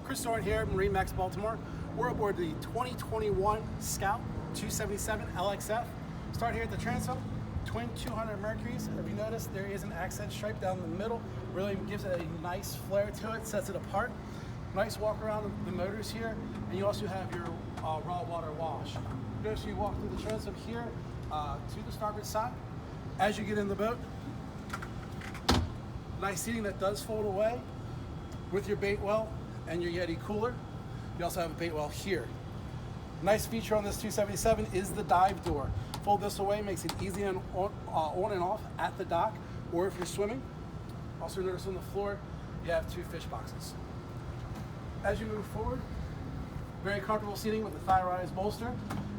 Chris Doran here at MarineMax Baltimore. We're aboard the 2021 Scout 277 LXF. Start here at the transom, twin 200 Mercuries. If you notice, there is an accent stripe down the middle. Really gives it a nice flair to it, sets it apart. Nice walk around the motors here, and you also have your raw water wash. Notice you walk through the transom here to the starboard side. As you get in the boat, nice seating that does fold away with your bait well and your Yeti cooler. You also have a bait well here. Nice feature on this 277 is the dive door. Fold this away, makes it easy on and off at the dock or if you're swimming. Also notice on the floor, you have two fish boxes. As you move forward, very comfortable seating with the thigh rise bolster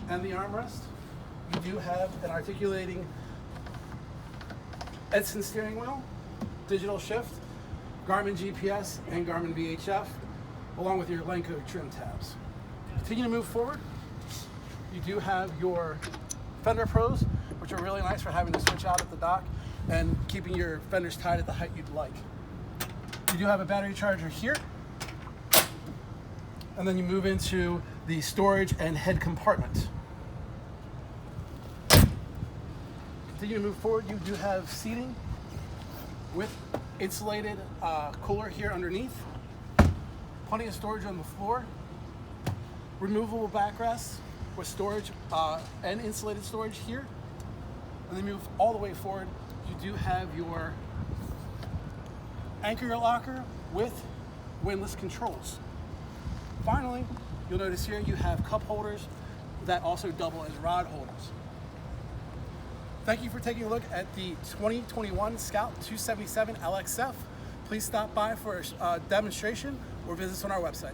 and the armrest. You do have an articulating Edson steering wheel, digital shift, Garmin GPS, and Garmin VHF, along with your Lenco trim tabs. Continue to move forward. You do have your fender pros, which are really nice for having to switch out at the dock and keeping your fenders tied at the height you'd like. You do have a battery charger here. And then you move into the storage and head compartment. Continue to move forward. You do have seating with insulated cooler here underneath. Plenty of storage on the floor. Removable backrests with storage and insulated storage here. And then move all the way forward. You do have your anchor locker with windlass controls. Finally, you'll notice here you have cup holders that also double as rod holders. Thank you for taking a look at the 2021 Scout 277 LXF. Please stop by for a demonstration or visit us on our website.